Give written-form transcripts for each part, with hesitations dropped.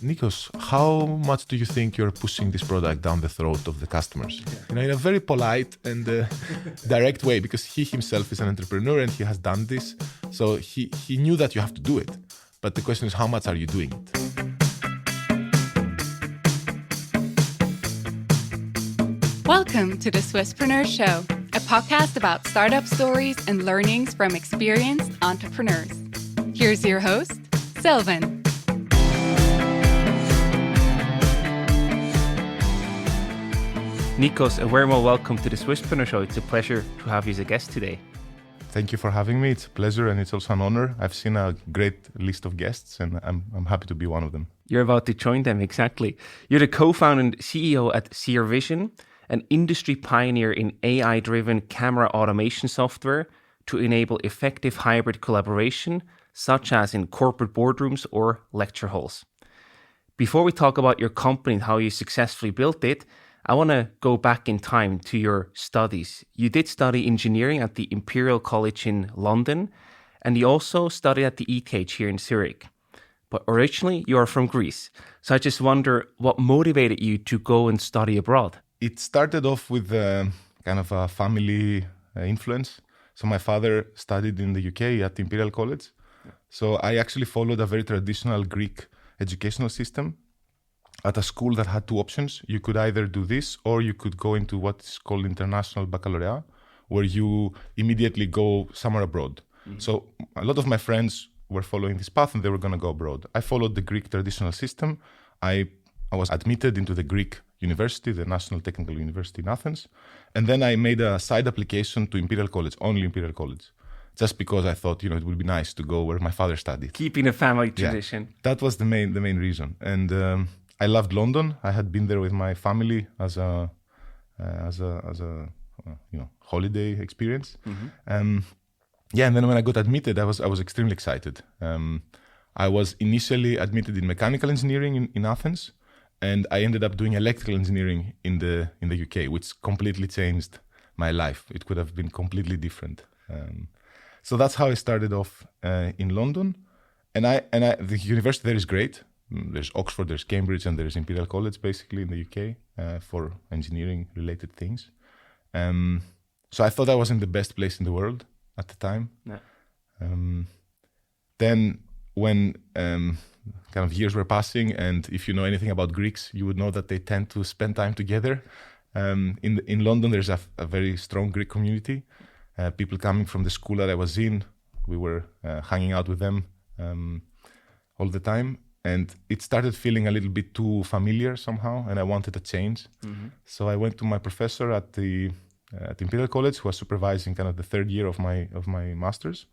Nikos, how much do you think you're pushing this product down the throat of the customers? In a very polite and direct way, because he himself is an entrepreneur and he has done this. So he knew that you have to do it. But the question is, how much are you doing it? Welcome to the Swisspreneur Show, a podcast about startup stories and learnings from experienced entrepreneurs. Here's your host, Sylvan. Nikos, a very well welcome to the Swisspreneur Show. It's a pleasure to have you as a guest today. Thank you for having me. It's a pleasure and it's also an honor. I've seen a great list of guests and I'm happy to be one of them. You're about to join them, exactly. You're the co-founder and CEO at Seervision, an industry pioneer in AI-driven camera automation software to enable effective hybrid collaboration, such as in corporate boardrooms or lecture halls. Before we talk about your company and how you successfully built it, I want to go back in time to your studies. You did study engineering at the Imperial College in London, and you also studied at the ETH here in Zurich. But originally, you are from Greece. So I just wonder what motivated you to go and study abroad? It started off with kind of a family influence. So my father studied in the UK at the Imperial College. So I actually followed a very traditional Greek educational system at a school that had two options. You could either do this or you could go into what is called international baccalaureate, where you immediately go somewhere abroad. Mm-hmm. So a lot of my friends were following this path and they were going to go abroad. I followed the Greek traditional system. I was admitted into the Greek university, the National Technical University in Athens. And then I made a side application to Imperial College, only Imperial College. Just because I thought, it would be nice to go where my father studied. Keeping a family tradition. Yeah, that was the main reason. And I loved London. I had been there with my family as a holiday experience. Mm-hmm. And then when I got admitted, I was extremely excited. I was initially admitted in mechanical engineering in Athens, and I ended up doing electrical engineering in the UK, which completely changed my life. It could have been completely different. So that's how I started off in London, and the university there is great. There's Oxford, there's Cambridge, and there's Imperial College, basically, in the UK for engineering-related things. So I thought I was in the best place in the world at the time. Yeah. Then when kind of years were passing, and if you know anything about Greeks, you would know that they tend to spend time together. In London, there's a very strong Greek community. People coming from the school that I was in, we were hanging out with them all the time. And it started feeling a little bit too familiar somehow, and I wanted a change. Mm-hmm. So I went to my professor at Imperial College, who was supervising kind of the third year of my master's.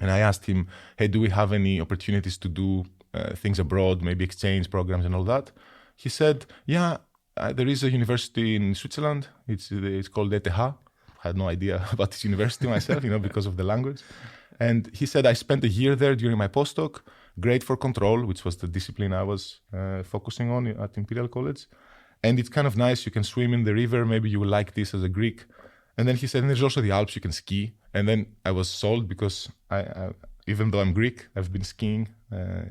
And I asked him, hey, do we have any opportunities to do things abroad, maybe exchange programs and all that? He said, yeah, there is a university in Switzerland. It's called ETH. I had no idea about this university myself, because of the language. And he said, I spent a year there during my postdoc. Great for control, which was the discipline I was focusing on at Imperial College. And it's kind of nice. You can swim in the river. Maybe you will like this as a Greek. And then he said, and there's also the Alps. You can ski. And then I was sold because I even though I'm Greek, I've been skiing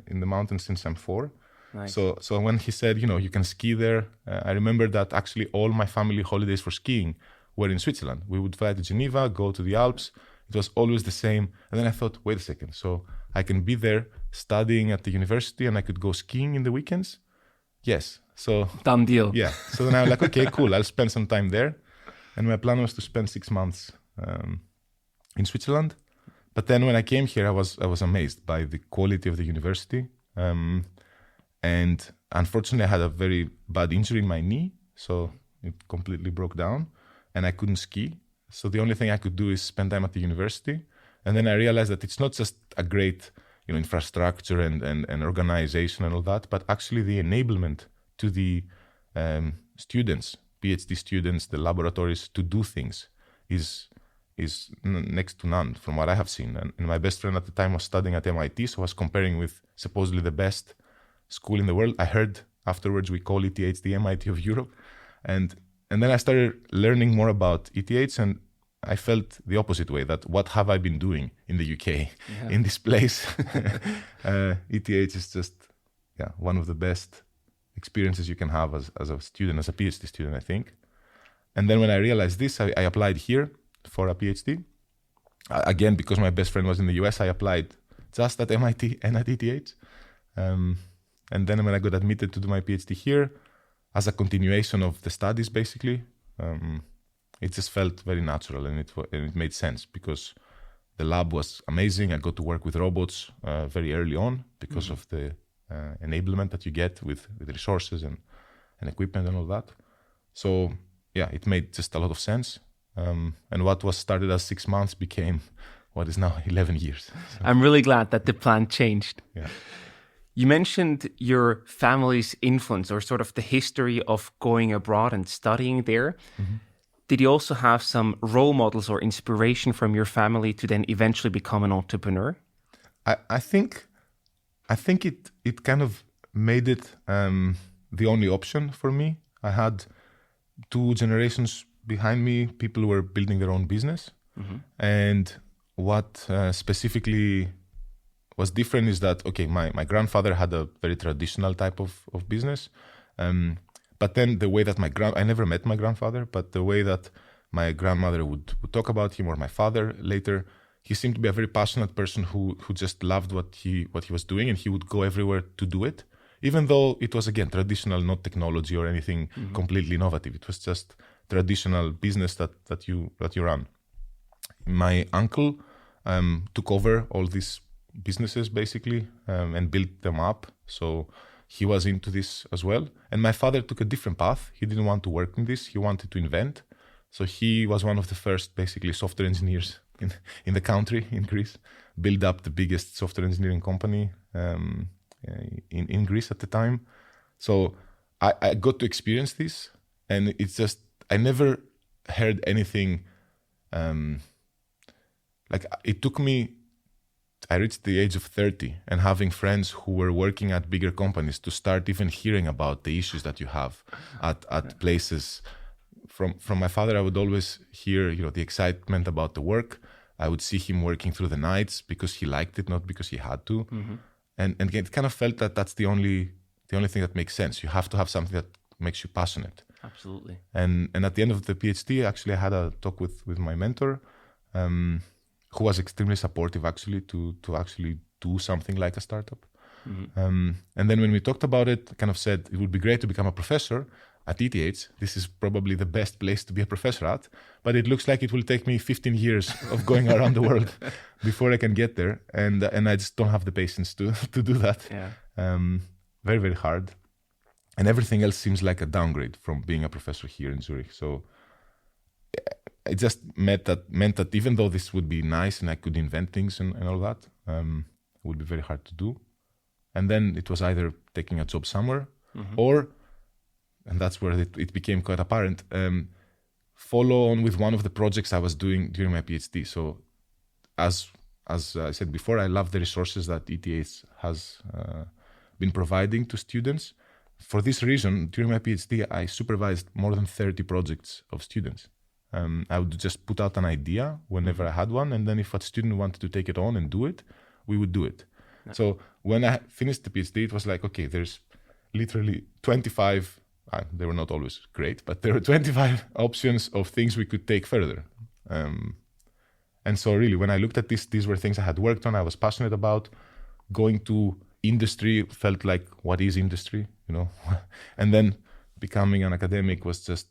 in the mountains since I'm 4. Nice. So when he said, you can ski there, I remember that actually all my family holidays for skiing were in Switzerland. We would fly to Geneva, go to the Alps. It was always the same. And then I thought, wait a second. So I can be there studying at the university and I could go skiing in the weekends? Yes. So done deal. Yeah. So then I was like, okay, cool. I'll spend some time there. And my plan was to spend 6 months in Switzerland. But then when I came here, I was amazed by the quality of the university. And unfortunately, I had a very bad injury in my knee. So it completely broke down and I couldn't ski. So the only thing I could do is spend time at the university. And then I realized that it's not just a great infrastructure and organization and all that, but actually the enablement to the students, PhD students, the laboratories to do things is next to none from what I have seen. And my best friend at the time was studying at MIT, so I was comparing with supposedly the best school in the world. I heard afterwards we call ETH the MIT of Europe. And then I started learning more about ETHs, and I felt the opposite way, that what have I been doing in the UK, in this place? ETH is just one of the best experiences you can have as a student, as a PhD student, I think. And then when I realized this, I applied here for a PhD. Again, because my best friend was in the US, I applied just at MIT and at ETH. And then when I got admitted to do my PhD here, as a continuation of the studies, basically, it just felt very natural, and it made sense because the lab was amazing. I got to work with robots very early on because of the enablement that you get with resources and equipment and all that. So yeah, it made just a lot of sense. And what was started as 6 months became what is now 11 years. So, I'm really glad that the plan changed. yeah. You mentioned your family's influence or sort of the history of going abroad and studying there. Mm-hmm. Did you also have some role models or inspiration from your family to then eventually become an entrepreneur? I think it kind of made it the only option for me. I had 2 generations behind me. People were building their own business. Mm-hmm. And what specifically was different is that, okay, my grandfather had a very traditional type of business. But then the way that I never met my grandfather, but the way that my grandmother would talk about him, or my father later, he seemed to be a very passionate person who just loved what he was doing, and he would go everywhere to do it, even though it was, again, traditional, not technology or anything completely innovative. It was just traditional business that you run. My uncle took over all these businesses basically and built them up. So he was into this as well. And my father took a different path. He didn't want to work in this. He wanted to invent. So he was one of the first basically software engineers in the country, in Greece, built up the biggest software engineering company in Greece at the time. So I got to experience this, and it's just, I never heard anything like it took me, I reached the age of 30 and having friends who were working at bigger companies to start even hearing about the issues that you have at places. From my father, I would always hear, the excitement about the work. I would see him working through the nights because he liked it, not because he had to. Mm-hmm. And it kind of felt that that's the only thing that makes sense. You have to have something that makes you passionate. Absolutely. And at the end of the PhD, actually, I had a talk with my mentor, who was extremely supportive actually to actually do something like a startup. Mm-hmm. And then when we talked about it, kind of said it would be great to become a professor at ETH. This is probably the best place to be a professor at, but it looks like it will take me 15 years of going around the world before I can get there. And I just don't have the patience to do that. Yeah. Very, very hard. And everything else seems like a downgrade from being a professor here in Zurich. So it just meant that even though this would be nice and I could invent things and all that, it would be very hard to do. And then it was either taking a job somewhere or, and that's where it became quite apparent, follow on with one of the projects I was doing during my PhD. So as I said before, I love the resources that ETH has been providing to students. For this reason, during my PhD, I supervised more than 30 projects of students. I would just put out an idea whenever I had one, and then if a student wanted to take it on and do it, we would do it. Yeah. So when I finished the PhD, it was like, okay, there's literally 25, they were not always great, but there were 25 options of things we could take further. And so really, when I looked at this, these were things I had worked on, I was passionate about. Going to industry felt like, what is industry, And then becoming an academic was just,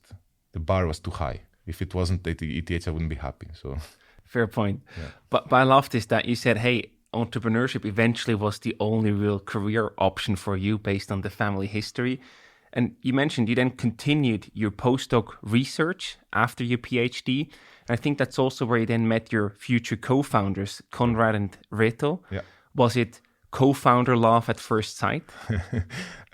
the bar was too high. If it wasn't at the ETH, I wouldn't be happy. So, fair point. Yeah. But I love this that you said, hey, entrepreneurship eventually was the only real career option for you based on the family history. And you mentioned you then continued your postdoc research after your PhD. And I think that's also where you then met your future co-founders, Konrad and Reto. Yeah. Was it co-founder love at first sight?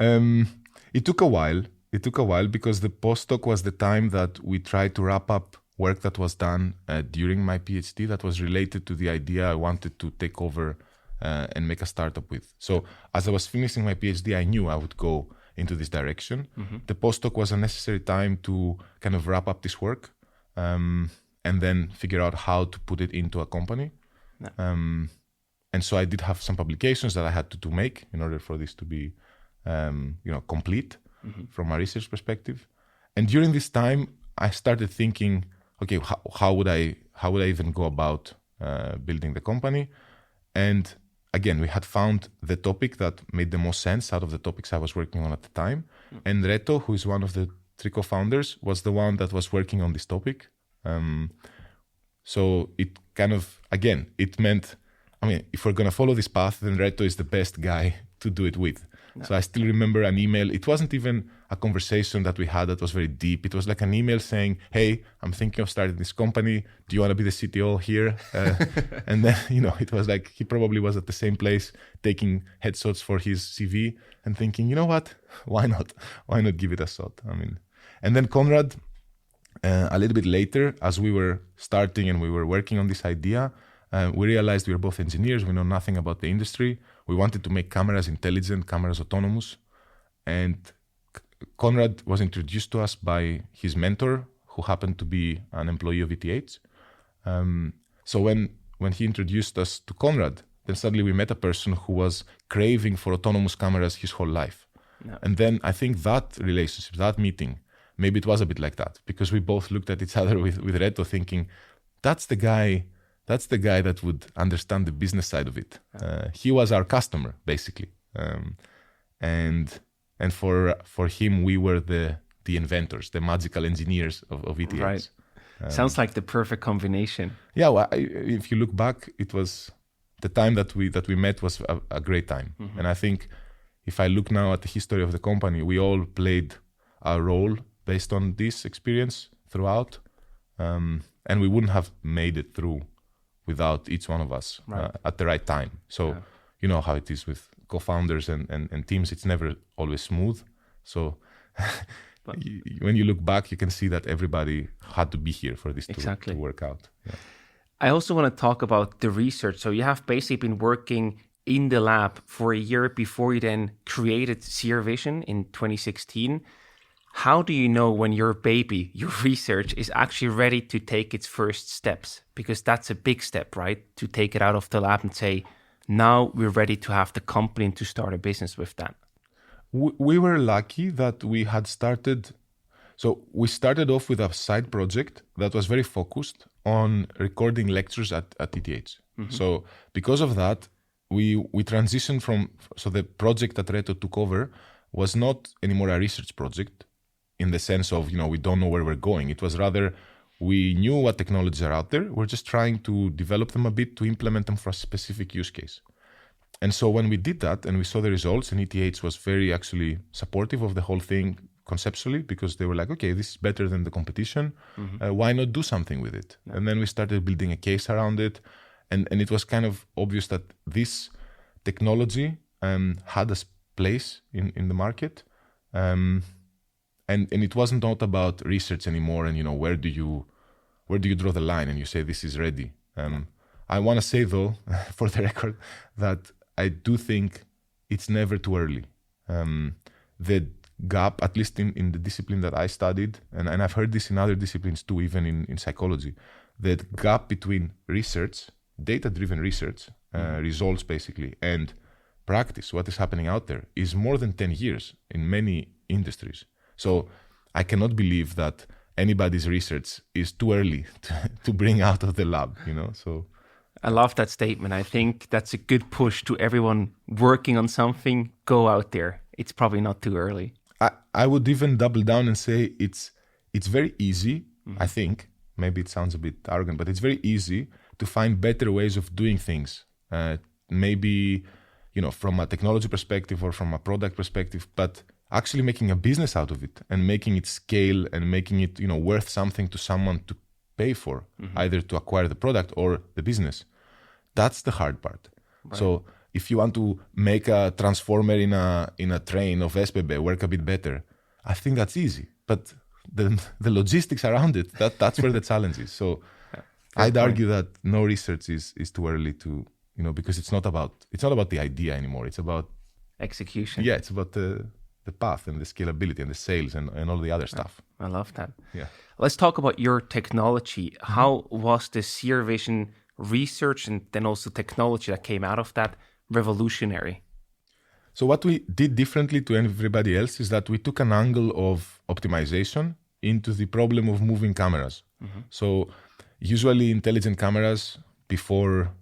It took a while. It took a while because the postdoc was the time that we tried to wrap up work that was done during my PhD that was related to the idea I wanted to take over and make a startup with. So as I was finishing my PhD, I knew I would go into this direction. The postdoc was a necessary time to kind of wrap up this work and then figure out how to put it into a company. Yeah. And so I did have some publications that I had to make in order for this to be complete from a research perspective. And during this time, I started thinking, okay, how would I even go about building the company? And again, we had found the topic that made the most sense out of the topics I was working on at the time. And Reto, who is one of the 3 co-founders, was the one that was working on this topic. So it kind of, again, it meant, if we're going to follow this path, then Reto is the best guy to do it with. No. So I still remember an email. It wasn't even a conversation that we had that was very deep. It was like an email saying, hey, I'm thinking of starting this company. Do you want to be the CTO here? And then, it was like he probably was at the same place taking headshots for his CV and thinking, you know what? Why not? Why not give it a shot? And then Konrad, a little bit later, as we were starting and we were working on this idea, we realized we were both engineers. We know nothing about the industry. We wanted to make cameras intelligent, cameras autonomous. And Konrad was introduced to us by his mentor, who happened to be an employee of ETH. So when he introduced us to Konrad, then suddenly we met a person who was craving for autonomous cameras his whole life. No. And then I think that relationship, that meeting, maybe it was a bit like that, because we both looked at each other with Reto thinking, that's the guy that would understand the business side of it. He was our customer, basically. And for him, we were the inventors, the magical engineers of ETH. Right. Sounds like the perfect combination. Yeah, well, if you look back, it was the time that we met was a great time. Mm-hmm. And I think if I look now at the history of the company, we all played a role based on this experience throughout. And we wouldn't have made it through without each one of us at the right time. So you know how it is with co-founders and teams, it's never always smooth. So when you look back, you can see that everybody had to be here for this to work out. Yeah. I also want to talk about the research. So you have basically been working in the lab for a year before you then created Seervision in 2016. How do you know when your baby, your research, is actually ready to take its first steps? Because that's a big step, right? To take it out of the lab and say, now we're ready to have the company and to start a business with that. We were lucky that we had started. So we started off with a side project that was very focused on recording lectures at ETH. Mm-hmm. So because of that, we transitioned from, so the project that Reto took over was not anymore a research project in the sense of, we don't know where we're going. It was rather, we knew what technologies are out there. We're just trying to develop them a bit to implement them for a specific use case. And so when we did that and we saw the results, and ETH was very actually supportive of the whole thing conceptually, because they were like, okay, this is better than the competition. Mm-hmm. Why not do something with it? Yeah. And then we started building a case around it. And it was kind of obvious that this technology had a place in the market. And it wasn't not about research anymore. And, where do you draw the line and you say this is ready? I want to say, though, for the record, that I do think it's never too early. The gap, at least in the discipline that I studied, and I've heard this in other disciplines too, even in psychology, the gap between research, data-driven research, results basically, and practice, what is happening out there, is more than 10 years in many industries. So I cannot believe that anybody's research is too early to bring out of the lab, so... I love that statement. I think that's a good push to everyone working on something. Go out there. It's probably not too early. I would even double down and say it's very easy, I think. Maybe it sounds a bit arrogant, but it's very easy to find better ways of doing things. Maybe, from a technology perspective or from a product perspective, but actually making a business out of it and making it scale and making it, worth something to someone to pay for, either to acquire the product or the business. That's the hard part. Right. So if you want to make a transformer in a train of SBB work a bit better, I think that's easy. But the logistics around it, that's where the challenge is. So I'd argue that no research is too early to, because it's not about the idea anymore. It's about execution. Yeah, it's about the path and the scalability and the sales and all the other stuff. I love that. Yeah. Let's talk about your technology. How was the Seervision research and then also technology that came out of that revolutionary? So what we did differently to everybody else is that we took an angle of optimization into the problem of moving cameras. So usually intelligent cameras for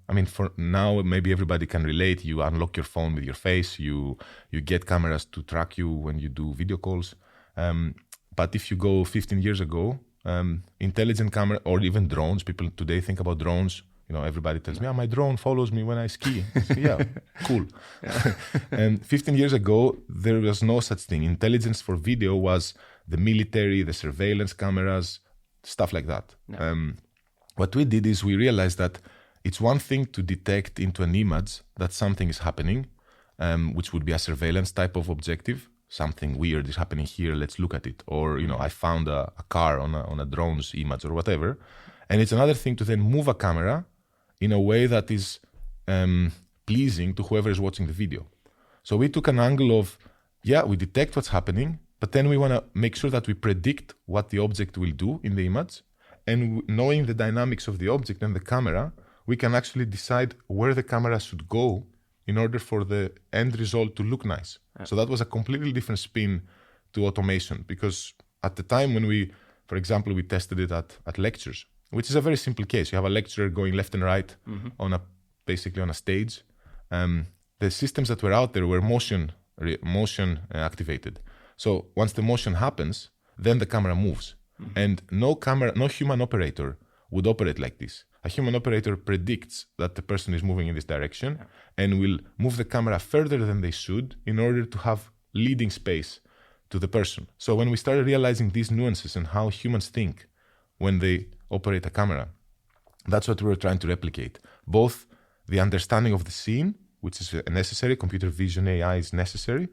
now, maybe everybody can relate. You unlock your phone with your face. You get cameras to track you when you do video calls. But if you go 15 years ago, intelligent camera or even drones, people today think about drones. Everybody tells me, my drone follows me when I ski. Yeah, cool. And 15 years ago, there was no such thing. Intelligence for video was the military, the surveillance cameras, stuff like that. No. What we did is we realized that it's one thing to detect into an image that something is happening, which would be a surveillance type of objective. Something weird is happening here, let's look at it. Or, I found a car on a drone's image or whatever. And it's another thing to then move a camera in a way that is pleasing to whoever is watching the video. So we took an angle of, we detect what's happening, but then we want to make sure that we predict what the object will do in the image. And knowing the dynamics of the object and the camera, we can actually decide where the camera should go in order for the end result to look nice. Yeah. So that was a completely different spin to automation, because at the time when we tested it at lectures, which is a very simple case. You have a lecturer going left and right basically on a stage. The systems that were out there were motion activated. So once the motion happens, then the camera moves. And no human operator would operate like this. A human operator predicts that the person is moving in this direction and will move the camera further than they should in order to have leading space to the person. So when we started realizing these nuances and how humans think when they operate a camera, that's what we were trying to replicate. Both the understanding of the scene, which is necessary, computer vision, AI is necessary,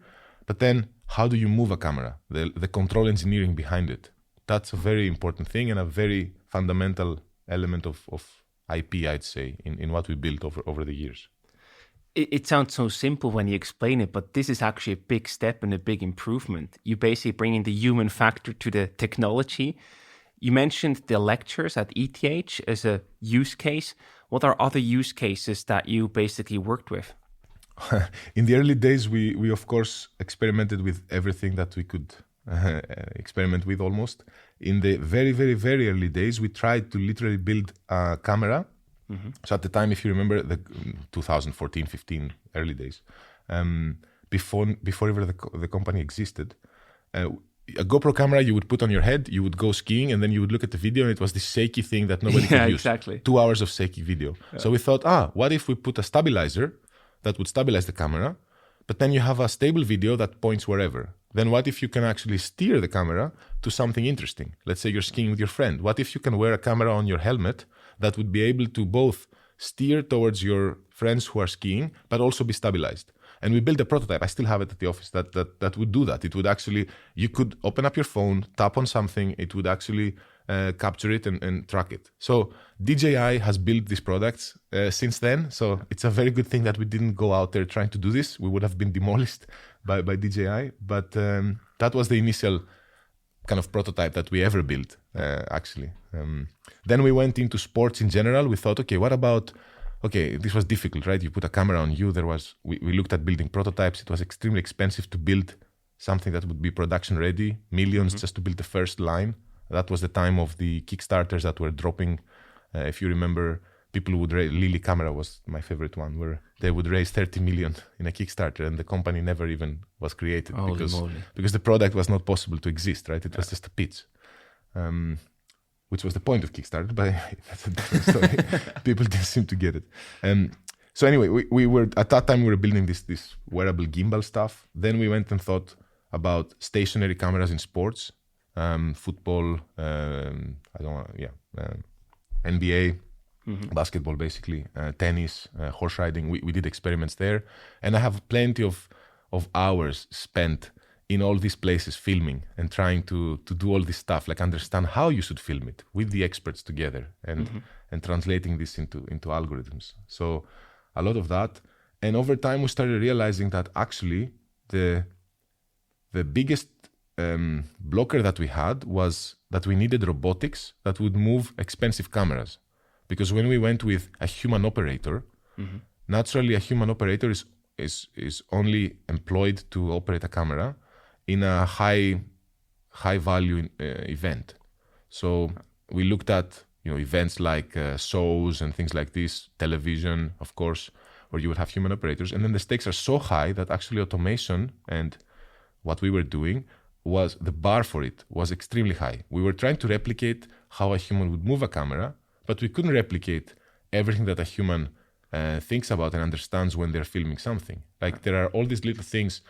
but then how do you move a camera, the control engineering behind it. That's a very important thing and a very fundamental element of IP, I'd say, in what we built over the years. It sounds so simple when you explain it, but this is actually a big step and a big improvement. You basically bring in the human factor to the technology. You mentioned the lectures at ETH as a use case. What are other use cases that you basically worked with? In the early days, we of course experimented with everything that we could experiment with almost. In the very, very, very early days, we tried to literally build a camera. So at the time, if you remember, the 2014, 15 early days, before ever the company existed, a GoPro camera you would put on your head, you would go skiing, and then you would look at the video, and it was this shaky thing that nobody could use. Exactly. 2 hours of shaky video. Yeah. So we thought, what if we put a stabilizer that would stabilize the camera, but then you have a stable video that points wherever. Then what if you can actually steer the camera to something interesting? Let's say you're skiing with your friend. What if you can wear a camera on your helmet that would be able to both steer towards your friends who are skiing, but also be stabilized? And we built a prototype. I still have it at the office that would do that. It would actually, you could open up your phone, tap on something, it would actually capture it and track it. So DJI has built these products since then. So it's a very good thing that we didn't go out there trying to do this. We would have been demolished by DJI. But that was the initial kind of prototype that we ever built, actually. Then we went into sports in general. We thought, okay, what about... Okay, this was difficult, right? You put a camera on you. We looked at building prototypes. It was extremely expensive to build something that would be production ready, millions just to build the first line. That was the time of the Kickstarters that were dropping. If you remember, people would raise, Lily Camera was my favorite one, where they would raise 30 million in a Kickstarter and the company never even was created because the product was not possible to exist, right? It was just a pitch. Which was the point of Kickstarter, but that's a different story. People didn't seem to get it. So anyway, we were at that time we were building this wearable gimbal stuff. Then we went and thought about stationary cameras in sports, football, NBA, basketball, basically, tennis, horse riding. We did experiments there, and I have plenty of hours spent in all these places filming and trying to do all this stuff, like understand how you should film it with the experts together and translating this into algorithms. So a lot of that. And over time, we started realizing that actually the biggest blocker that we had was that we needed robotics that would move expensive cameras. Because when we went with a human operator, naturally a human operator is is only employed to operate a camera in a high value event. So we looked at events like shows and things like this, television, of course, where you would have human operators. And then the stakes are so high that actually automation and what we were doing was the bar for it was extremely high. We were trying to replicate how a human would move a camera, but we couldn't replicate everything that a human thinks about and understands when they're filming something. Like there are all these little things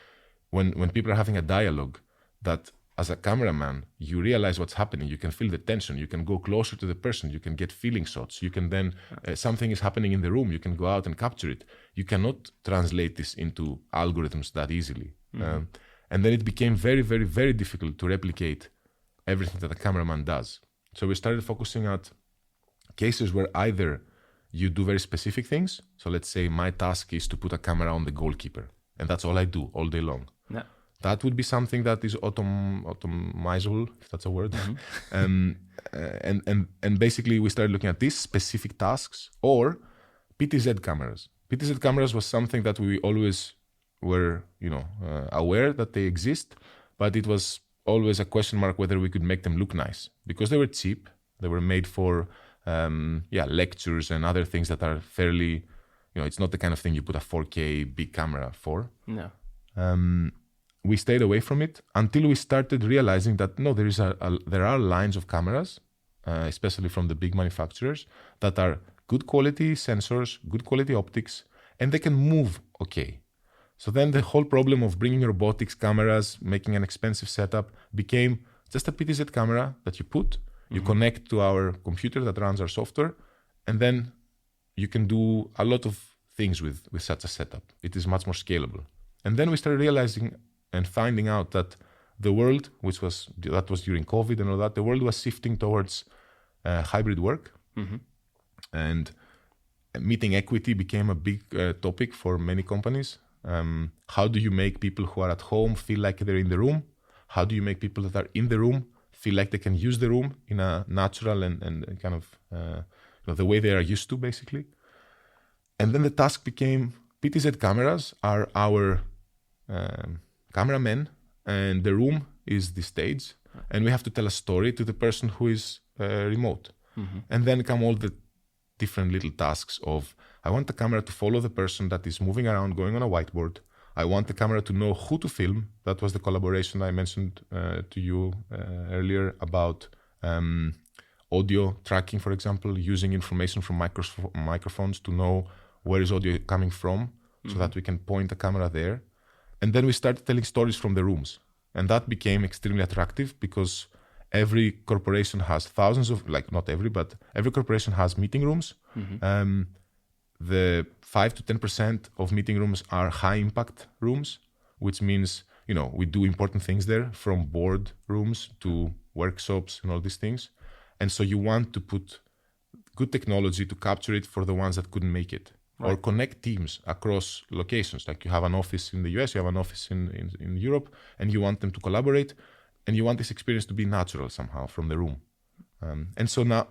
when people are having a dialogue that as a cameraman, you realize what's happening. You can feel the tension. You can go closer to the person. You can get feeling shots. You can then, something is happening in the room. You can go out and capture it. You cannot translate this into algorithms that easily. And then it became very, very, very difficult to replicate everything that a cameraman does. So we started focusing at cases where either you do very specific things. So let's say my task is to put a camera on the goalkeeper. And that's all I do all day long. Yeah. That would be something that is automizable, if that's a word. And basically we started looking at these specific tasks or PTZ cameras. PTZ cameras was something that we always were, aware that they exist, but it was always a question mark whether we could make them look nice because they were cheap. They were made for lectures and other things that are fairly, it's not the kind of thing you put a 4K big camera for. No. We stayed away from it until we started realizing that no, there are lines of cameras, especially from the big manufacturers, that are good quality sensors, good quality optics, and they can move okay. So then the whole problem of bringing robotics cameras, making an expensive setup, became just a PTZ camera that you put, you connect to our computer that runs our software, and then you can do a lot of things with such a setup. It is much more scalable. And then we started realizing and finding out that the world, that was during COVID and all that, the world was shifting towards hybrid work. And meeting equity became a big topic for many companies. How do you make people who are at home feel like they're in the room? How do you make people that are in the room feel like they can use the room in a natural and kind of the way they are used to, basically? And then the task became PTZ cameras are our cameramen, and the room is the stage, and we have to tell a story to the person who is remote. And then come all the different little tasks of, I want the camera to follow the person that is moving around, going on a whiteboard. I want the camera to know who to film. That was the collaboration I mentioned to you earlier about audio tracking, for example, using information from microphones to know where is audio coming from so that we can point the camera there. And then we started telling stories from the rooms. And that became extremely attractive because every corporation has thousands of, not every, but every corporation has meeting rooms. The 5 to 10% of meeting rooms are high impact rooms, which means, we do important things there, from board rooms to workshops and all these things. And so you want to put good technology to capture it for the ones that couldn't make it. Right. Or connect teams across locations. Like you have an office in the US, you have an office in Europe, and you want them to collaborate, and you want this experience to be natural somehow from the room. And so now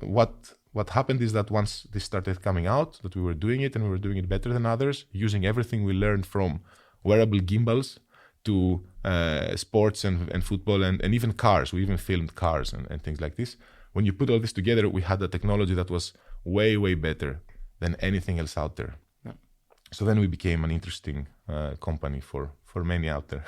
what happened is that once this started coming out, that we were doing it and we were doing it better than others, using everything we learned from wearable gimbals to sports and football and even cars. We even filmed cars and things like this. When you put all this together, we had a technology that was way, way better than anything else out there. Yeah. So then we became an interesting company for many out there.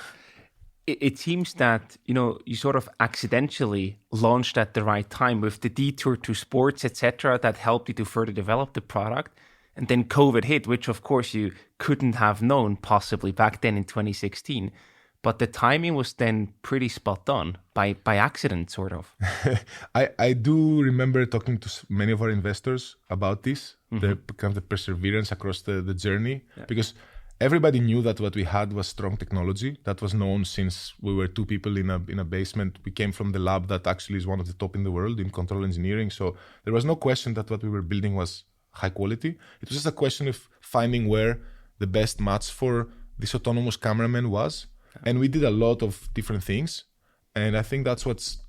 It seems that, you sort of accidentally launched at the right time with the detour to sports, etc., that helped you to further develop the product. And then COVID hit, which of course you couldn't have known possibly back then in 2016. But the timing was then pretty spot on by accident, sort of. I do remember talking to many of our investors about this, the kind of the perseverance across the journey, because everybody knew that what we had was strong technology that was known since we were two people in a basement. We came from the lab that actually is one of the top in the world in control engineering. So there was no question that what we were building was high quality. It was just a question of finding where the best match for this autonomous cameraman was. And we did a lot of different things. And I think that's what's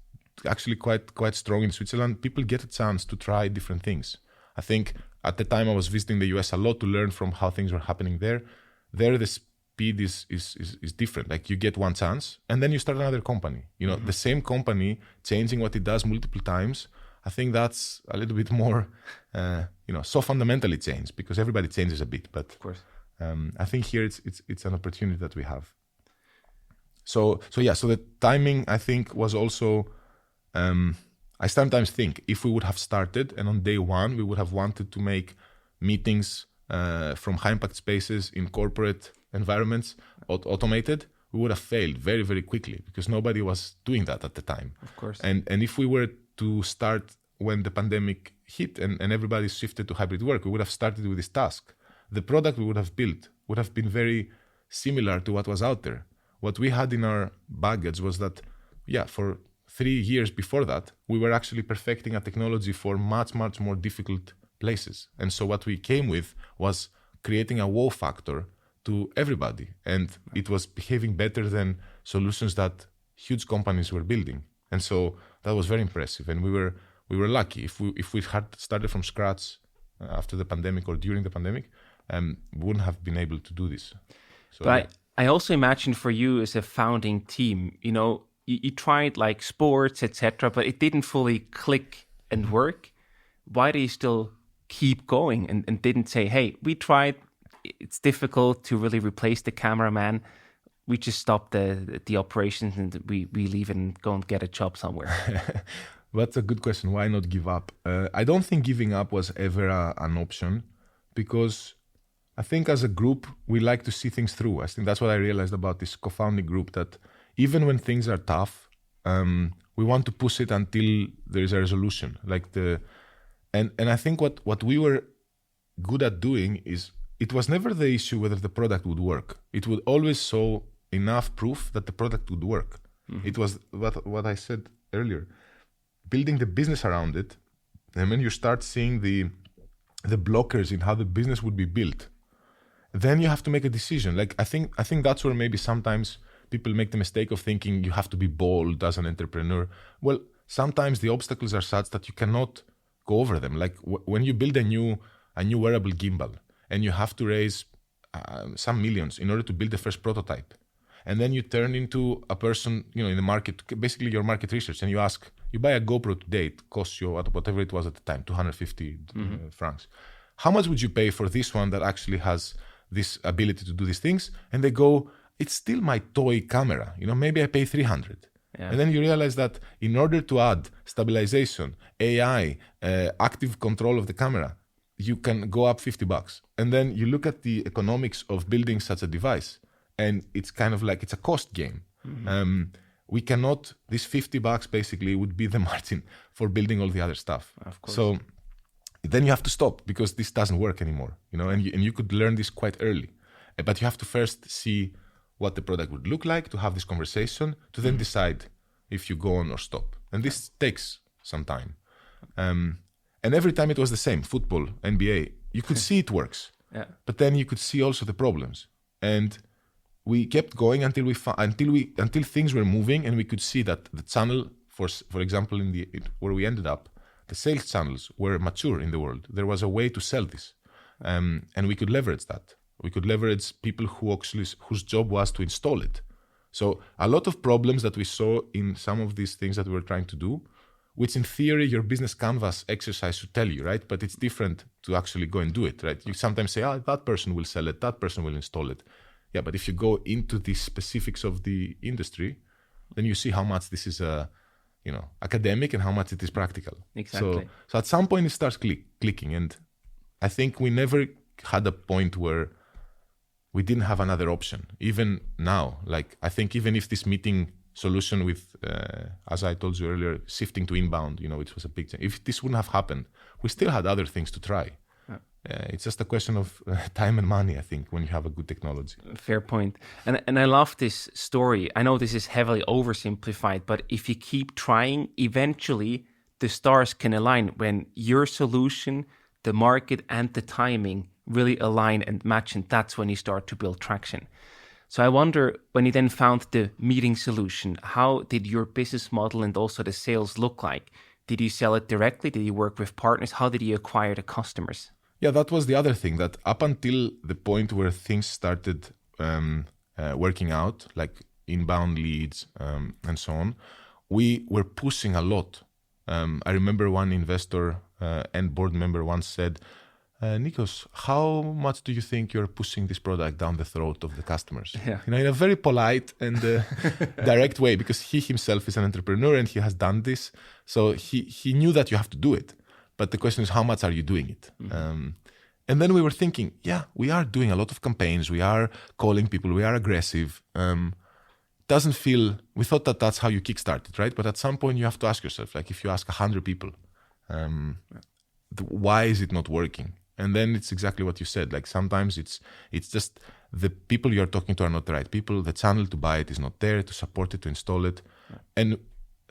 actually quite strong in Switzerland. People get a chance to try different things. I think at the time I was visiting the US a lot to learn from how things were happening there. there the speed is different. Like you get one chance and then you start another company. The same company changing what it does multiple times. I think that's a little bit more, so fundamentally changed because everybody changes a bit. But of course, I think here it's an opportunity that we have. So the timing I think was also. I sometimes think if we would have started and on day one we would have wanted to make meetings from high impact spaces in corporate environments automated, we would have failed very, very quickly because nobody was doing that at the time. Of course. And if we were to start when the pandemic hit and everybody shifted to hybrid work, we would have started with this task. The product we would have built would have been very similar to what was out there. What we had in our baggage was that, for 3 years before that, we were actually perfecting a technology for much, much more difficult places. And so what we came with was creating a wow factor to everybody. And it was behaving better than solutions that huge companies were building. And so that was very impressive. And we were lucky. If we had started from scratch after the pandemic or during the pandemic, we wouldn't have been able to do this. So, but I also imagine for you as a founding team, you tried like sports, etc., but it didn't fully click and work. Why do you still keep going and didn't say, hey, we tried, it's difficult to really replace the cameraman. We just stop the operations and we leave and go and get a job somewhere. That's a good question. Why not give up? I don't think giving up was ever an option because I think as a group, we like to see things through. I think that's what I realized about this co-founding group, that even when things are tough, we want to push it until there is a resolution. And I think what we were good at doing is it was never the issue whether the product would work. It would always show enough proof that the product would work. Mm-hmm. It was what I said earlier, building the business around it. And when you start seeing the blockers in how the business would be built, then you have to make a decision. I think that's where maybe sometimes people make the mistake of thinking you have to be bold as an entrepreneur. Well, sometimes the obstacles are such that you cannot go over them. Like when you build a new wearable gimbal and you have to raise some millions in order to build the first prototype, and then you turn into a person, in the market, basically your market research, and you buy a GoPro today, it costs you whatever it was at the time, 250 francs. How much would you pay for this one that actually has this ability to do these things? And they go, it's still my toy camera. Maybe I pay 300. Yeah. And then you realize that in order to add stabilization, AI, active control of the camera, you can go up $50. And then you look at the economics of building such a device, and it's kind of like it's a cost game. Mm-hmm. We cannot, this $50 basically would be the margin for building all the other stuff. Of course. So then you have to stop because this doesn't work anymore, and you could learn this quite early. But you have to first see what the product would look like, to have this conversation, to then decide if you go on or stop. And this takes some time. And every time it was the same, football, NBA, you could see it works, but then you could see also the problems. And we kept going until things were moving, and we could see that the channel, for example, where we ended up, the sales channels were mature in the world. There was a way to sell this, and we could leverage that. We could leverage people whose job was to install it. So a lot of problems that we saw in some of these things that we were trying to do, which in theory your business canvas exercise should tell you, right? But it's different to actually go and do it, right? You sometimes say, that person will sell it, that person will install it. Yeah, but if you go into the specifics of the industry, then you see how much this is academic and how much it is practical. Exactly. So at some point it starts clicking, and I think we never had a point where we didn't have another option. Even now, I think even if this meeting solution with, as I told you earlier, shifting to inbound, it was a big change. If this wouldn't have happened, we still had other things to try. It's just a question of time and money, I think, when you have a good technology. Fair point. And I love this story. I know this is heavily oversimplified, but if you keep trying, eventually the stars can align when your solution, the market, and the timing really align and match, and that's when you start to build traction. So I wonder, when you then found the meeting solution, how did your business model and also the sales look like? Did you sell it directly? Did you work with partners? How did you acquire the customers? Yeah, that was the other thing, that up until the point where things started working out, like inbound leads and so on, we were pushing a lot. I remember one investor and board member once said, Nikos, how much do you think you're pushing this product down the throat of the customers? Yeah. In a very polite and direct way, because he himself is an entrepreneur and he has done this. So he knew that you have to do it. But the question is, how much are you doing it? Mm-hmm. And then we were thinking, yeah, we are doing a lot of campaigns. We are calling people. We are aggressive. Doesn't feel, we thought that that's how you kickstart it, right? But at some point you have to ask yourself, like if you ask 100 people, why is it not working? And then it's exactly what you said. Like sometimes it's just the people you're talking to are not the right people. The channel to buy it is not there, to support it, to install it. Yeah. And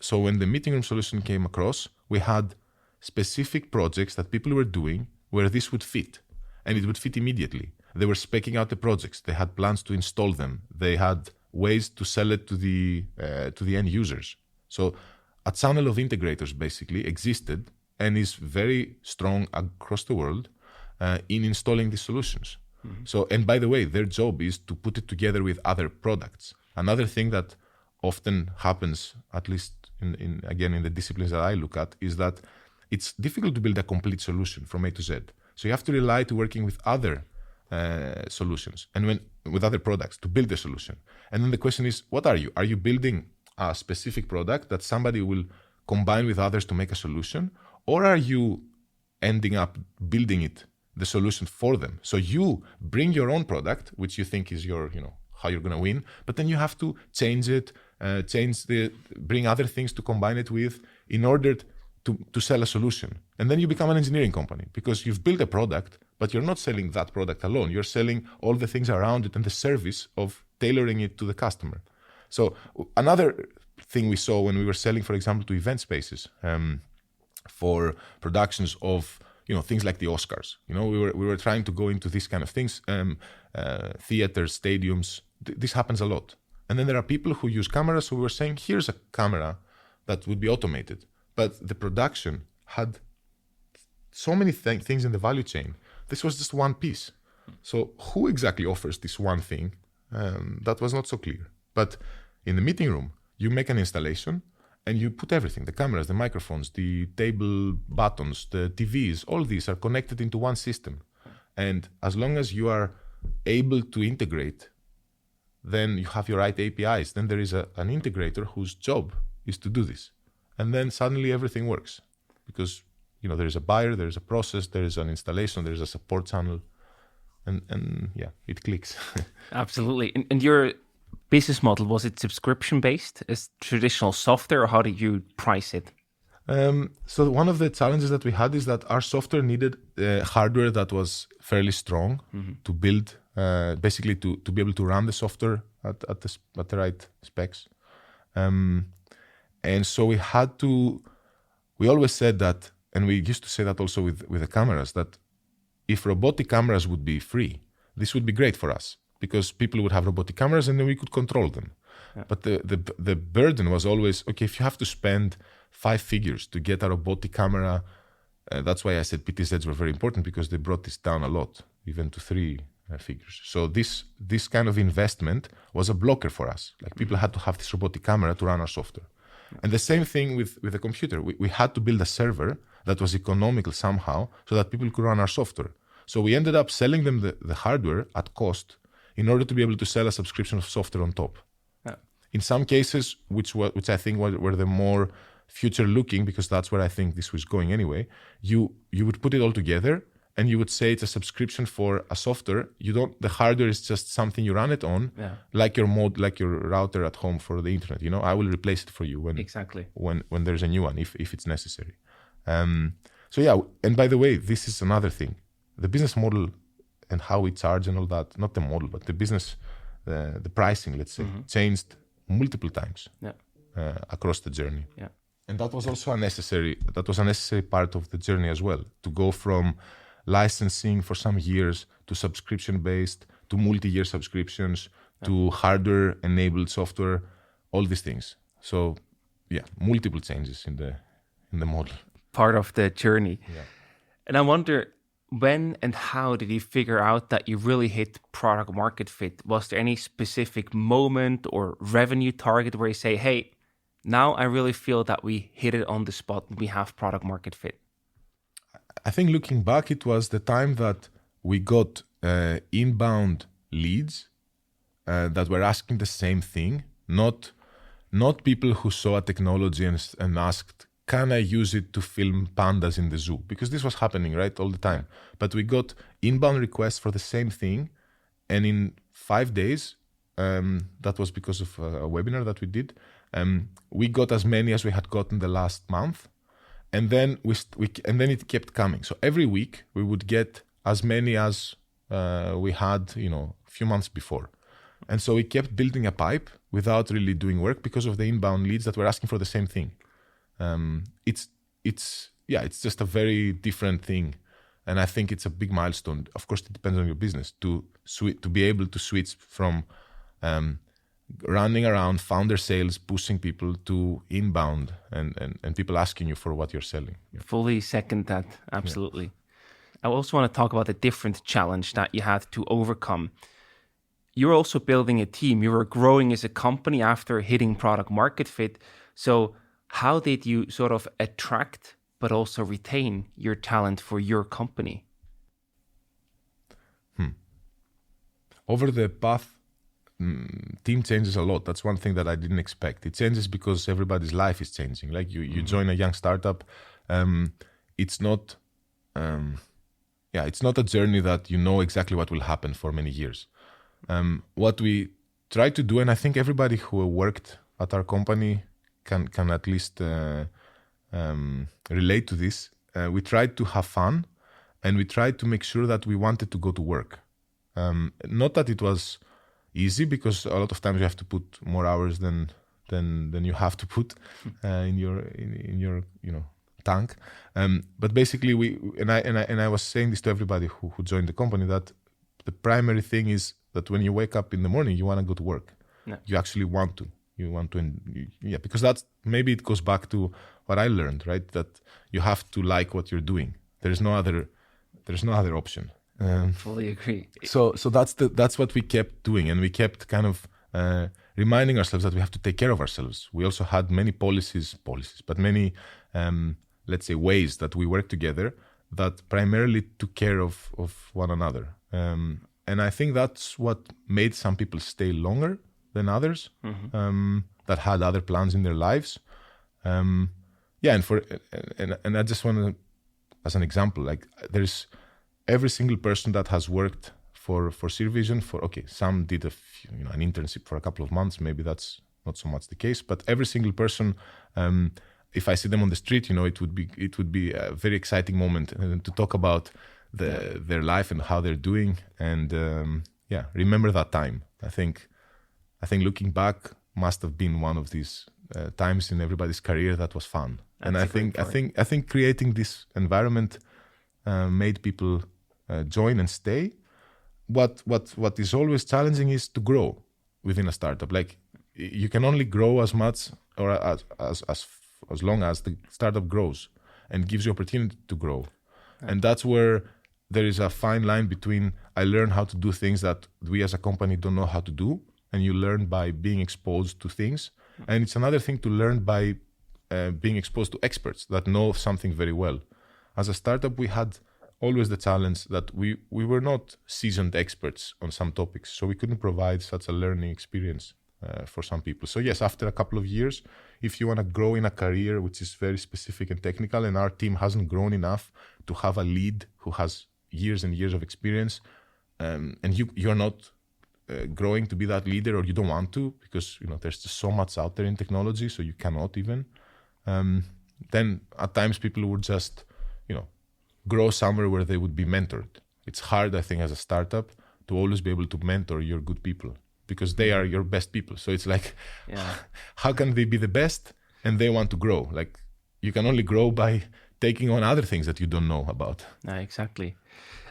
so when the meeting room solution came across, we had specific projects that people were doing where this would fit. And it would fit immediately. They were speccing out the projects. They had plans to install them. They had ways to sell it to the end users. So a channel of integrators basically existed and is very strong across the world in installing these solutions. Mm-hmm. So, and by the way, their job is to put it together with other products. Another thing that often happens, at least in the disciplines that I look at, is that it's difficult to build a complete solution from A to Z. So you have to rely to working with other solutions and with other products to build the solution. And then the question is, what are you? Are you building a specific product that somebody will combine with others to make a solution? Or are you ending up building the solution for them? So you bring your own product, which you think is your, how you're going to win, but then you have to change it, bring other things to combine it with in order to sell a solution. And then you become an engineering company because you've built a product, but you're not selling that product alone. You're selling all the things around it and the service of tailoring it to the customer. So another thing we saw when we were selling, for example, to event spaces for productions of things like the Oscars. We were trying to go into these kind of things, theaters, stadiums. This happens a lot. And then there are people who use cameras. So we were saying, here's a camera that would be automated. But the production had so many things in the value chain. This was just one piece. So who exactly offers this one thing? That was not so clear. But in the meeting room, you make an installation and you put everything, the cameras, the microphones, the table buttons, the TVs, all these are connected into one system. And as long as you are able to integrate, then you have your right APIs. Then there is an integrator whose job is to do this. And then suddenly everything works because, there is a buyer, there is a process, there is an installation, there is a support channel, and yeah, it clicks. Absolutely. And your business model, was it subscription-based as traditional software, or how did you price it? So one of the challenges that we had is that our software needed hardware that was fairly strong to build, basically to be able to run the software at the right specs. And so we always said that, and we used to say that also with the cameras, that if robotic cameras would be free, this would be great for us because people would have robotic cameras and then we could control them. Yeah. But the burden was always, okay, if you have to spend 5 figures to get a robotic camera, that's why I said PTZs were very important because they brought this down a lot, even to 3 figures. So this kind of investment was a blocker for us. Like people had to have this robotic camera to run our software. And the same thing with the computer. We had to build a server that was economical somehow so that people could run our software. So we ended up selling them the hardware at cost in order to be able to sell a subscription of software on top. Yeah. In some cases, which I think were the more future looking, because that's where I think this was going anyway, you would put it all together and you would say it's a subscription for a software. The hardware is just something you run it on, like your router at home for the internet. I will replace it for you when there's a new one, if it's necessary. So yeah, and by the way, this is another thing. The business model and how we charge and all that, not the model, but the business, the pricing, let's say, changed multiple times across the journey. Yeah. And that was also a necessary part of the journey as well, to go from licensing for some years to subscription-based, to multi-year subscriptions, to hardware-enabled software, all these things. So yeah, multiple changes in the model. Part of the journey. Yeah. And I wonder, when and how did you figure out that you really hit product market fit? Was there any specific moment or revenue target where you say, hey, now I really feel that we hit it on the spot and we have product market fit? I think looking back, it was the time that we got inbound leads that were asking the same thing, not people who saw a technology and asked, can I use it to film pandas in the zoo? Because this was happening, right, all the time. But we got inbound requests for the same thing. And in 5 days, that was because of a webinar that we did, we got as many as we had gotten the last month. And then it kept coming. So every week we would get as many as we had, a few months before. And so we kept building a pipe without really doing work because of the inbound leads that were asking for the same thing. It's just a very different thing, and I think it's a big milestone. Of course, it depends on your business to be able to switch from running around founder sales, pushing people to inbound and people asking you for what you're selling. Yeah. Fully second that, absolutely. Yeah. I also want to talk about the different challenge that you had to overcome. You're also building a team. You were growing as a company after hitting product market fit. So how did you sort of attract but also retain your talent for your company? Over the path, team changes a lot. That's one thing that I didn't expect. It changes because everybody's life is changing. Like you join a young startup. It's not a journey that you know exactly what will happen for many years. What we try to do, and I think everybody who worked at our company can at least relate to this. We tried to have fun, and we tried to make sure that we wanted to go to work. Not that it was easy, because a lot of times you have to put more hours than you have to put in your tank. But basically, I was saying this to everybody who joined the company, that the primary thing is that when you wake up in the morning, you want to go to work. No. You actually want to. Because that's, maybe it goes back to what I learned, right? That you have to like what you're doing. There's no other option. Fully agree. So that's what we kept doing, and we kept kind of reminding ourselves that we have to take care of ourselves. We also had many policies, but many let's say ways that we work together that primarily took care of one another. And I think that's what made some people stay longer than others, that had other plans in their lives. And I just want to, as an example, like there's every single person that has worked for Seervision some did an internship for a couple of months. Maybe that's not so much the case, but every single person, if I see them on the street, it would be a very exciting moment to talk about their life and how they're doing, and remember that time. I think looking back must have been one of these times in everybody's career that was fun. And I think creating this environment made people join and stay. What is always challenging is to grow within a startup. Like you can only grow as much or as long as the startup grows and gives you opportunity to grow. And that's where there is a fine line between I learn how to do things that we as a company don't know how to do, and you learn by being exposed to things. And it's another thing to learn by being exposed to experts that know something very well. As a startup, we had always the challenge that we were not seasoned experts on some topics, so we couldn't provide such a learning experience for some people. So yes, after a couple of years, if you want to grow in a career which is very specific and technical, and our team hasn't grown enough to have a lead who has years and years of experience, and you're not growing to be that leader, or you don't want to, because there's just so much out there in technology, so you cannot even, then at times people would just grow somewhere where they would be mentored. It's hard, I think, as a startup to always be able to mentor your good people, because they are your best people. So it's like, how can they be the best and they want to grow? Like you can only grow by taking on other things that you don't know about. Exactly.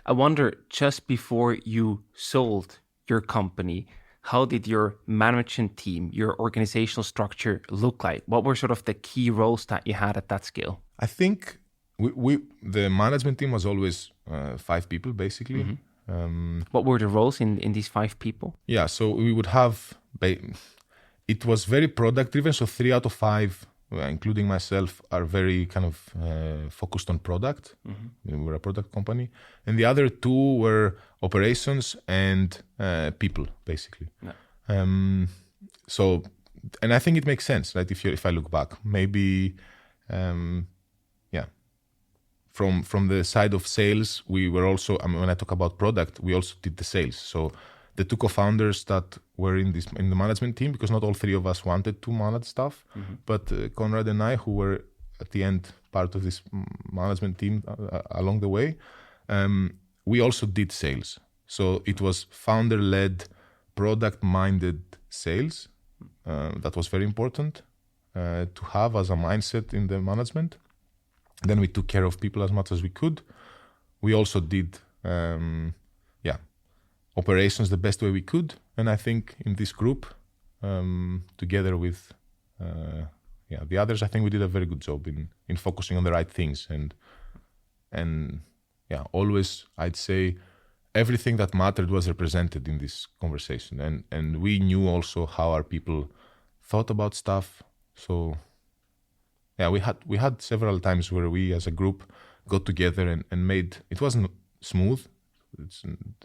I wonder, just before you sold your company, how did your management team, your organizational structure look like? What were sort of the key roles that you had at that scale? I think the management team was always 5 people basically. What were the roles in these 5 people? Yeah, so we would have. It was very product driven. So 3 out of 5, including myself, are very kind of focused on product. We're a product company, and the other 2 were operations and people, basically. Yeah. So, and I think it makes sense, right? If I look back, maybe, From the side of sales, we were also. When I talk about product, we also did the sales. So the 2 co-founders that were in the management team, because not all 3 of us wanted to manage stuff, but Conrad and I, who were at the end part of this management team along the way, we also did sales. So it was founder-led, product-minded sales. That was very important to have as a mindset in the management. Then we took care of people as much as we could. We also did, operations the best way we could. And I think in this group, together with the others, I think we did a very good job in focusing on the right things. And always I'd say everything that mattered was represented in this conversation. And we knew also how our people thought about stuff. So we had several times where we as a group got together and made, it wasn't smooth.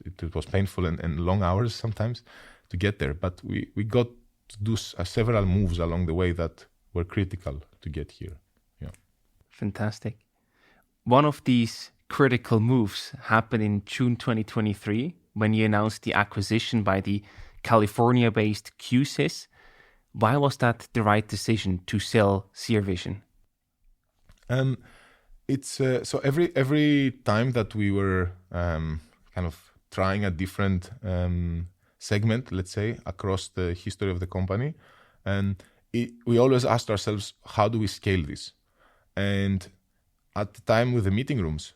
It was painful and long hours sometimes to get there, but we got to do several moves along the way that were critical to get here. Yeah. Fantastic. One of these critical moves happened in June 2023 when you announced the acquisition by the California-based Q-Sys. Why was that the right decision to sell Seervision? It's so every time that we were kind of trying a different segment, let's say, across the history of the company, and we always asked ourselves, how do we scale this? And at the time with the meeting rooms,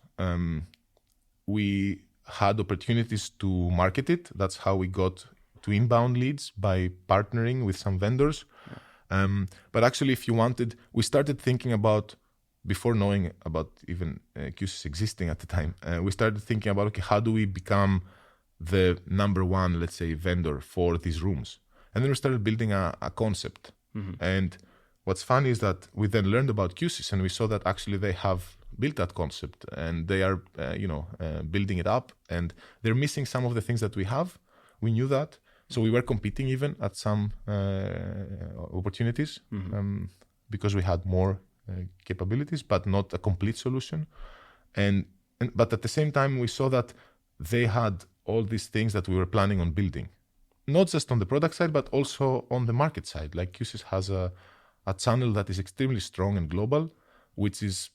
we had opportunities to market it. That's how we got to inbound leads, by partnering with some vendors. But actually, if you wanted, we started thinking about, before knowing about even Q-Sys existing at the time, we started thinking about, okay, how do we become the number one, let's say, vendor for these rooms? And then we started building a concept. And what's fun is that we then learned about Q-Sys, and we saw that actually they have built that concept, and they are, building it up, and they're missing some of the things that we have. We knew that. So we were competing even at some opportunities because we had more capabilities, but not a complete solution. But at the same time, we saw that they had all these things that we were planning on building, not just on the product side, but also on the market side. Like Q-Sys has a channel that is extremely strong and global, which is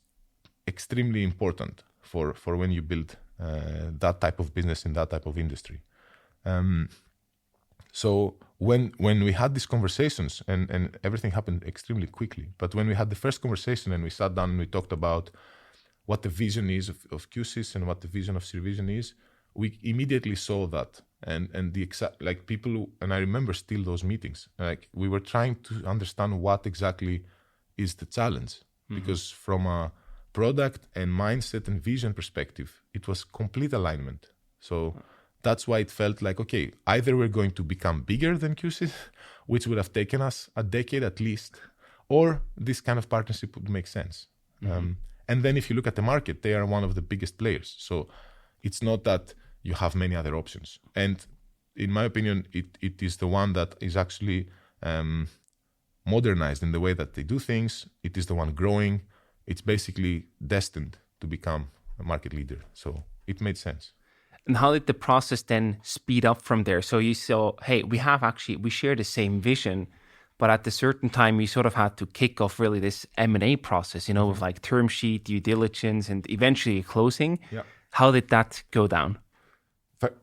extremely important for when you build that type of business in that type of industry. So when we had these conversations, and everything happened extremely quickly, but when we had the first conversation and we sat down and we talked about what the vision is of Q-Sys and what the vision of Seervision is, we immediately saw that. And the exact, like, people, and I remember still those meetings, like, we were trying to understand what exactly is the challenge, because from a product and mindset and vision perspective, it was complete alignment. So that's why it felt like, okay, either we're going to become bigger than Q-Sys, which would have taken us a decade at least, or this kind of partnership would make sense. And then if you look at the market, they are one of the biggest players. So it's not that you have many other options. And in my opinion, it is the one that is actually modernized in the way that they do things. It is the one growing. It's basically destined to become a market leader. So it made sense. And how did the process then speed up from there? So you saw, hey, we share the same vision, but at a certain time, we sort of had to kick off really this M&A process, with like term sheet, due diligence, and eventually closing. Yeah. How did that go down?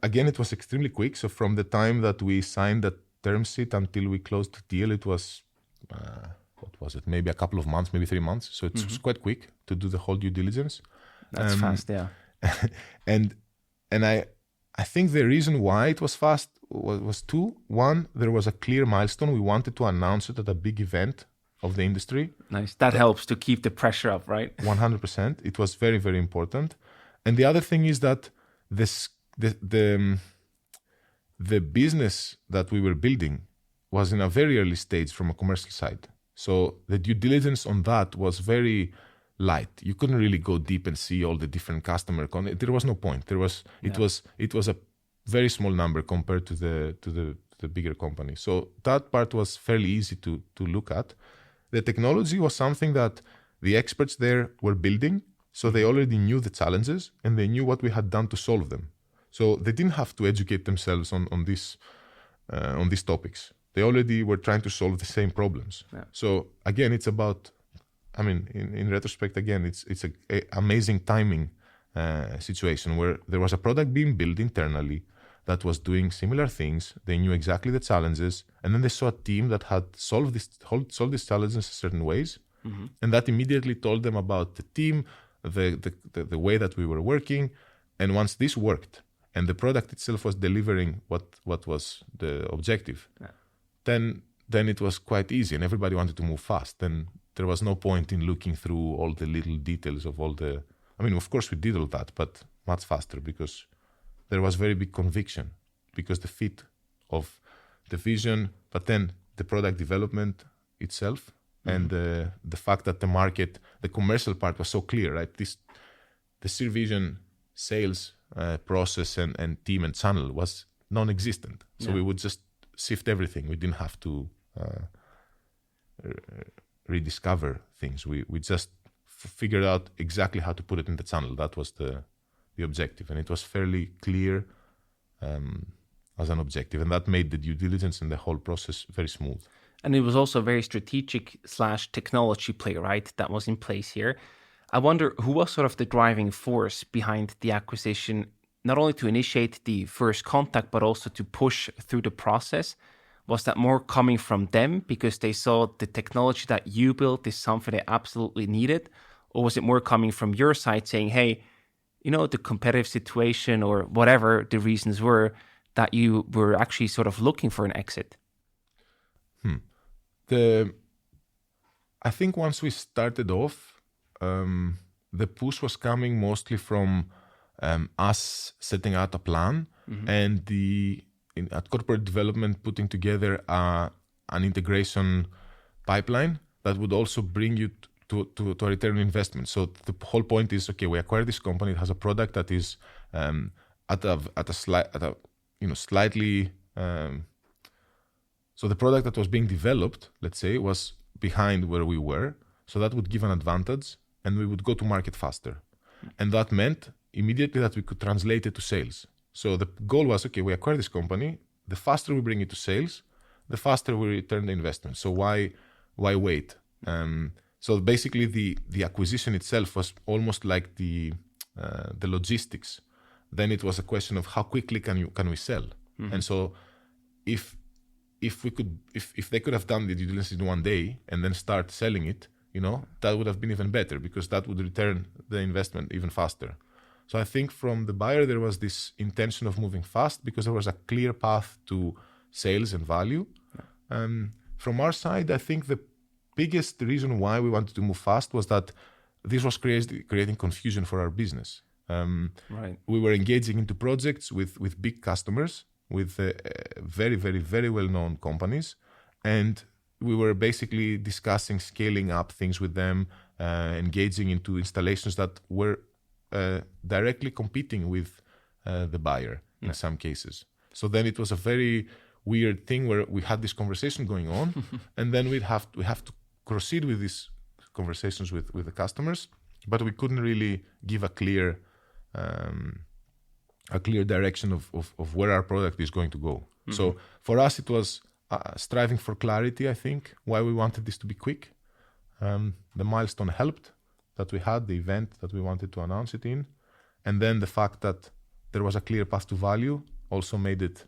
Again, it was extremely quick. So from the time that we signed the term sheet until we closed the deal, it was, what was it? Maybe a couple of months, maybe 3 months. So it was quite quick to do the whole due diligence. That's fast, yeah. And I think the reason why it was fast was two. One, there was a clear milestone. We wanted to announce it at a big event of the industry. Nice. That helps to keep the pressure up, right? 100%. It was very, very important. And the other thing is that the business that we were building was in a very early stage from a commercial side. So the due diligence on that was very light. You couldn't really go deep and see all the different customer. There was no point. It was a very small number compared to the bigger company. So that part was fairly easy to look at. The technology was something that the experts there were building. So they already knew the challenges and they knew what we had done to solve them. So they didn't have to educate themselves on these topics. They already were trying to solve the same problems. Yeah. So again, it's about, in retrospect, again, it's a amazing timing situation where there was a product being built internally that was doing similar things. They knew exactly the challenges, and then they saw a team that had solved these challenges in certain ways, and that immediately told them about the team, the way that we were working. And once this worked and the product itself was delivering what was the objective, then it was quite easy and everybody wanted to move fast. Then there was no point in looking through all the little details of all the, of course we did all that, but much faster because there was very big conviction, because the fit of the vision, but then the product development itself, and the fact that the market, the commercial part was so clear, right? The Seervision sales process and team and channel was non-existent. So we would just sift everything. We didn't have to rediscover things. We just figured out exactly how to put it in the channel. That was the objective, and it was fairly clear as an objective, and that made the due diligence and the whole process very smooth. And it was also a very strategic / technology play, right, that was in place here. I wonder who was sort of the driving force behind the acquisition, not only to initiate the first contact, but also to push through the process. Was that more coming from them because they saw the technology that you built is something they absolutely needed? Or was it more coming from your side saying, hey, the competitive situation or whatever the reasons were that you were actually sort of looking for an exit? I think once we started off, the push was coming mostly from us setting out a plan and at corporate development putting together an integration pipeline that would also bring you to a return on investment. So the whole point is, okay, we acquired this company. It has a product that is slightly. So the product that was being developed, let's say, was behind where we were. So that would give an advantage, and we would go to market faster. And that meant immediately that we could translate it to sales. So the goal was, okay, we acquired this company. The faster we bring it to sales, the faster we return the investment. So why wait? So basically, the acquisition itself was almost like the logistics. Then it was a question of how quickly can we sell. And so if they could have done the due diligence in one day and then start selling it, that would have been even better because that would return the investment even faster. So I think from the buyer, there was this intention of moving fast because there was a clear path to sales and value. From our side, I think the biggest reason why we wanted to move fast was that this was creating confusion for our business. Right. We were engaging into projects with big customers, with very, very, very well-known companies, and we were basically discussing scaling up things with them, engaging into installations that were directly competing with the buyer in some cases. So then it was a very weird thing where we had this conversation going on, and then we have to proceed with these conversations with the customers, but we couldn't really give a clear direction of where our product is going to go. So for us, it was striving for clarity, I think, why we wanted this to be quick. The milestone helped that we had, the event that we wanted to announce it in. And then the fact that there was a clear path to value also made it,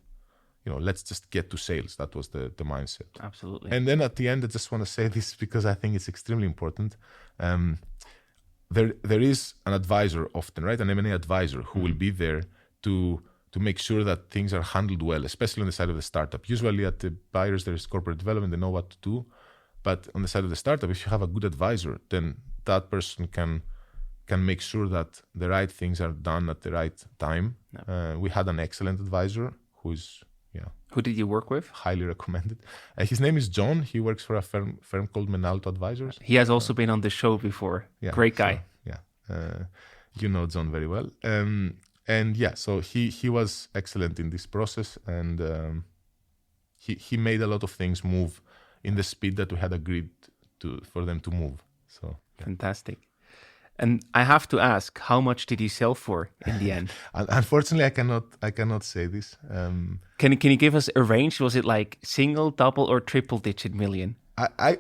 let's just get to sales. That was the mindset. Absolutely. And then at the end, I just want to say this because I think it's extremely important. There is an advisor often, right? An M&A advisor who will be there to make sure that things are handled well, especially on the side of the startup. Usually at the buyers, there is corporate development, they know what to do. But on the side of the startup, if you have a good advisor, then that person can can make sure that the right things are done at the right time. We had an excellent advisor who's Who did you work with? highly recommended. His name is John. He works for a firm called Menalto Advisors. He has also been on the show before. Great guy. You know John very well. So he was excellent in this process, and he made a lot of things move in the speed that we had agreed for them to move. So fantastic. And I have to ask, how much did you sell for in the end? Unfortunately, I cannot say this. Can you give us a range? Was it like single, double, or triple-digit million?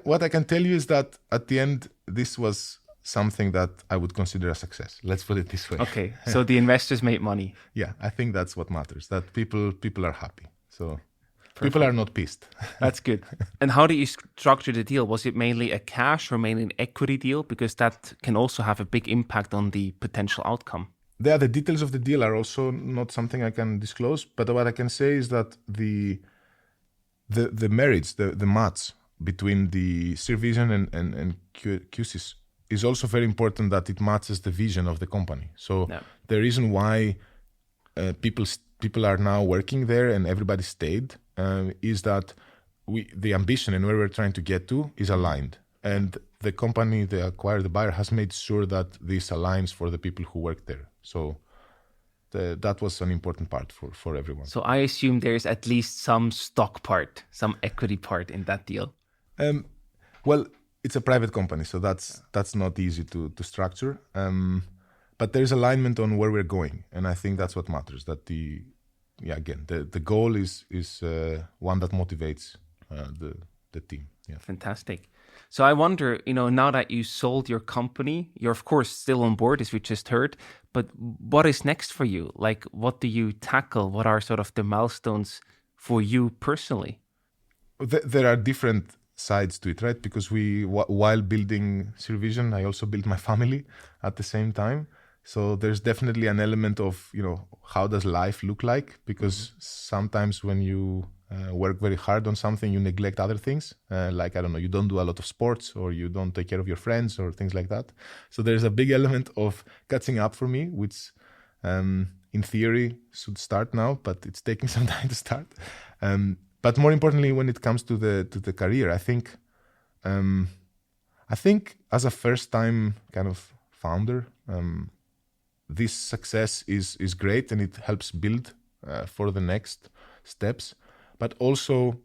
What I can tell you is that at the end, this was something that I would consider a success. Let's put it this way. Okay, so the investors made money. Yeah, I think that's what matters. That people are happy. So. Perfect. People are not pissed. That's good. And how did you structure the deal? Was it mainly a cash or mainly an equity deal? Because that can also have a big impact on the potential outcome. The details of the deal are also not something I can disclose. But what I can say is that the marriage, the match between the Seervision and Q-Sys is also very important, that it matches the vision of the company. So the reason why people are now working there and everybody stayed is that the ambition and where we're trying to get to is aligned. And the company, the buyer, has made sure that this aligns for the people who work there. So that was an important part for everyone. So I assume there's at least some stock part, some equity part in that deal. Well, it's a private company, so that's not easy to structure. But there's alignment on where we're going, and I think that's what matters. That the goal is one that motivates the team. Yeah. Fantastic. So I wonder, now that you sold your company, you're of course still on board, as we just heard, but what is next for you? Like, what do you tackle? What are sort of the milestones for you personally? There are different sides to it, right? Because while building Seervision, I also built my family at the same time. So there's definitely an element of, how does life look like? Because sometimes when you work very hard on something, you neglect other things. Like, I don't know, you don't do a lot of sports, or you don't take care of your friends or things like that. So there's a big element of catching up for me, which in theory should start now, but it's taking some time to start. But more importantly, when it comes to the career, I think as a first-time kind of founder, this success is great, and it helps build for the next steps. But also,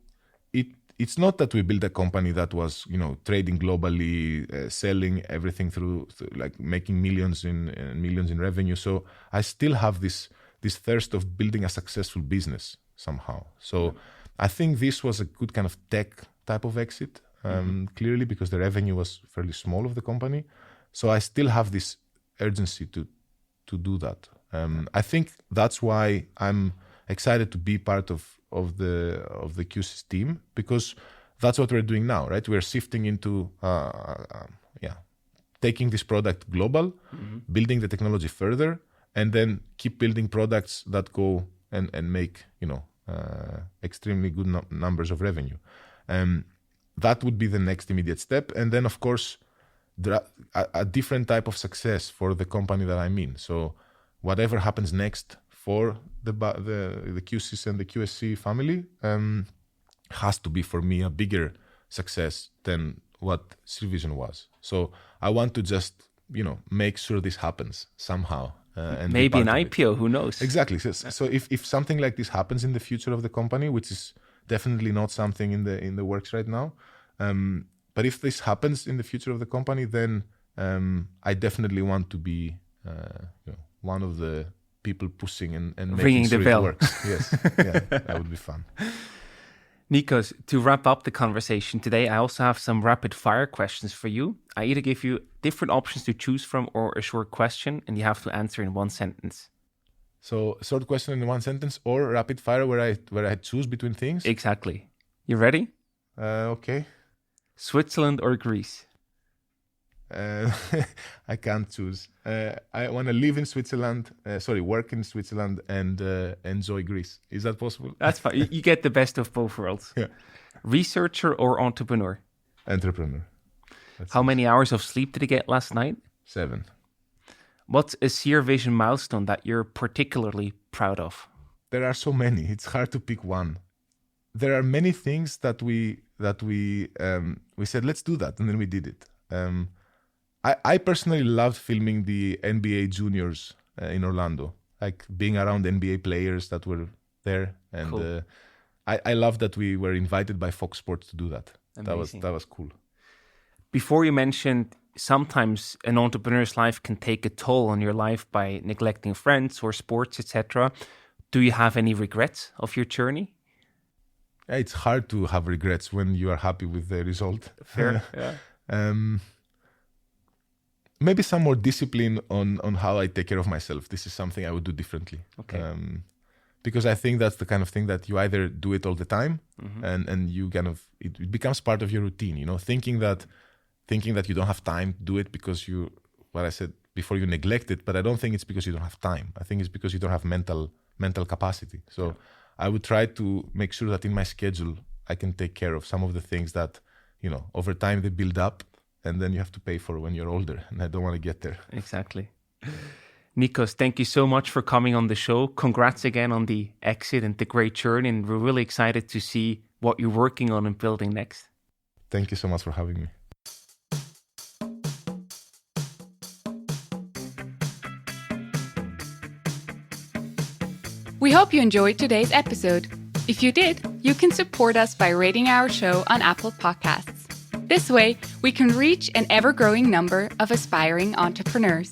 it's not that we built a company that was trading globally, selling everything through like making millions in revenue. So I still have this thirst of building a successful business somehow. So I think this was a good kind of tech type of exit, clearly, because the revenue was fairly small of the company. So I still have this urgency to do that. I think that's why I'm excited to be part of the Q-Sys team, because that's what we're doing now, right? We're shifting into taking this product global, building the technology further, and then keep building products that go and make extremely good numbers of revenue. That would be the next immediate step, and then of course a different type of success for the company that I'm in. So whatever happens next for the Q-Sys and the QSC family has to be for me a bigger success than what Seervision was. So I want to just make sure this happens somehow. And maybe an IPO, who knows? Exactly. So if something like this happens in the future of the company, which is definitely not something in the works right now, but if this happens in the future of the company, then I definitely want to be one of the people pushing and making ringing sure the bell. It works. Yes, yeah, that would be fun. Nikos, to wrap up the conversation today, I also have some rapid fire questions for you. I either give you different options to choose from or a short question, and you have to answer in one sentence. So short question in one sentence, or rapid fire where I choose between things? Exactly. You ready? Okay. Switzerland or Greece? I can't choose. I want to live in Switzerland, work in Switzerland, and enjoy Greece. Is that possible? That's fine. You get the best of both worlds. Yeah. Researcher or entrepreneur? Entrepreneur. How many hours of sleep did you get last night? 7. What's a Seervision milestone that you're particularly proud of? There are so many. It's hard to pick one. There are many things that we said, let's do that, and then we did it. I personally loved filming the NBA juniors in Orlando, like being around NBA players that were there, and cool. I love that we were invited by Fox Sports to do that. Amazing. That was cool. Before you mentioned sometimes an entrepreneur's life can take a toll on your life by neglecting friends or sports, etc. Do you have any regrets of your journey? It's hard to have regrets when you are happy with the result. Fair, yeah. Maybe some more discipline on how I take care of myself. This is something I would do differently. Okay. Because I think that's the kind of thing that you either do it all the time, and you kind of it becomes part of your routine. You know, thinking that you don't have time to do it because what I said before, you neglect it. But I don't think it's because you don't have time. I think it's because you don't have mental capacity. So I would try to make sure that in my schedule I can take care of some of the things that, you know, over time they build up, and then you have to pay for when you're older. And I don't want to get there. Exactly. Nikos, thank you so much for coming on the show. Congrats again on the exit and the great journey. And we're really excited to see what you're working on and building next. Thank you so much for having me. We hope you enjoyed today's episode. If you did, you can support us by rating our show on Apple Podcasts. This way, we can reach an ever-growing number of aspiring entrepreneurs.